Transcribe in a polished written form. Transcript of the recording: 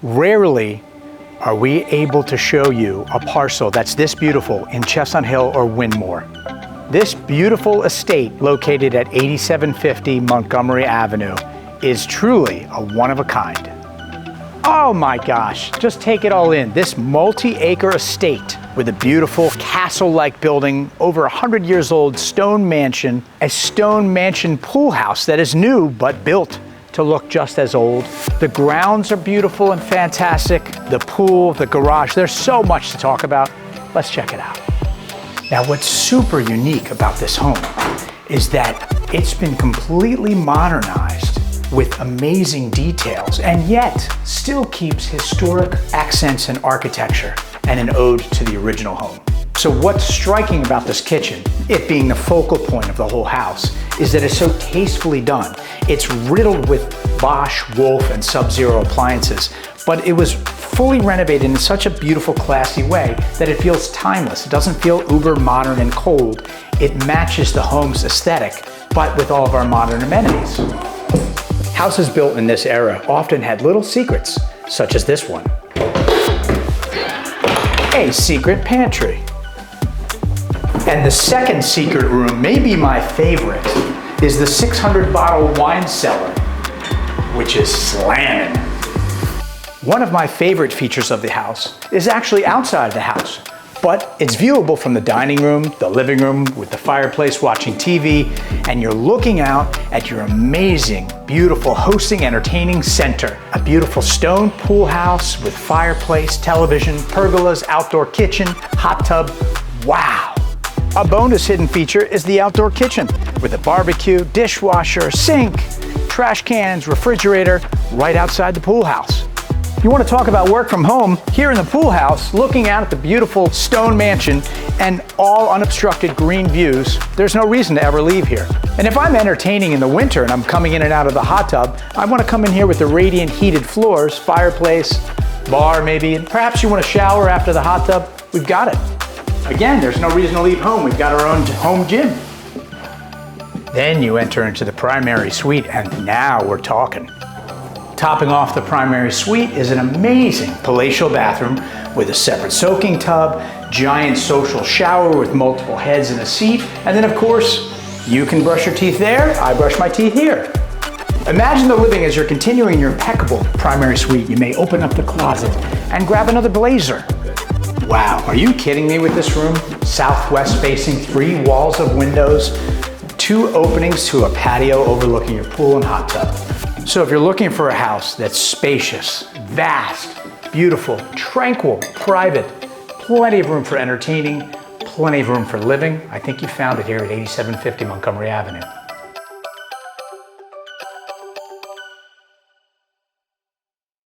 Rarely are we able to show you a parcel that's this beautiful in Chestnut Hill or Wyndmoor. This beautiful estate located at 8750 Montgomery Avenue is truly a one-of-a-kind. Oh my gosh, just take it all in. This multi-acre estate with a beautiful castle-like building, over 100 years old stone mansion, a stone mansion pool house that is new but built to look just as old. The grounds are beautiful and fantastic. The pool, the garage, there's so much to talk about. Let's check it out. Now, what's super unique about this home is that it's been completely modernized with amazing details and yet still keeps historic accents and architecture and an ode to the original home. So what's striking about this kitchen, it being the focal point of the whole house, is that it's so tastefully done. It's riddled with Bosch, Wolf, and Sub-Zero appliances, but it was fully renovated in such a beautiful, classy way that it feels timeless. It doesn't feel uber modern and cold. It matches the home's aesthetic, but with all of our modern amenities. Houses built in this era often had little secrets, such as this one. A secret pantry. And the second secret room, maybe my favorite, is the 600 bottle wine cellar, which is slamming. One of my favorite features of the house is actually outside the house, but it's viewable from the dining room, the living room with the fireplace watching TV, and you're looking out at your amazing, beautiful hosting entertaining center. A beautiful stone pool house with fireplace, television, pergolas, outdoor kitchen, hot tub. Wow. A bonus hidden feature is the outdoor kitchen with a barbecue, dishwasher, sink, trash cans, refrigerator right outside the pool house. You want to talk about work from home, here in the pool house, looking out at the beautiful stone mansion and all unobstructed green views, there's no reason to ever leave here. And if I'm entertaining in the winter and I'm coming in and out of the hot tub, I want to come in here with the radiant heated floors, fireplace, bar maybe, and perhaps you want to shower after the hot tub, we've got it. Again, there's no reason to leave home. We've got our own home gym. Then you enter into the primary suite, and now we're talking. Topping off the primary suite is an amazing palatial bathroom with a separate soaking tub, giant social shower with multiple heads and a seat, and then of course, you can brush your teeth there, I brush my teeth here. Imagine the living as you're continuing your impeccable primary suite. You may open up the closet and grab another blazer. Wow, are you kidding me with this room? Southwest facing, 3 walls of windows, 2 openings to a patio overlooking your pool and hot tub. So if you're looking for a house that's spacious, vast, beautiful, tranquil, private, plenty of room for entertaining, plenty of room for living, I think you found it here at 8750 Montgomery Avenue.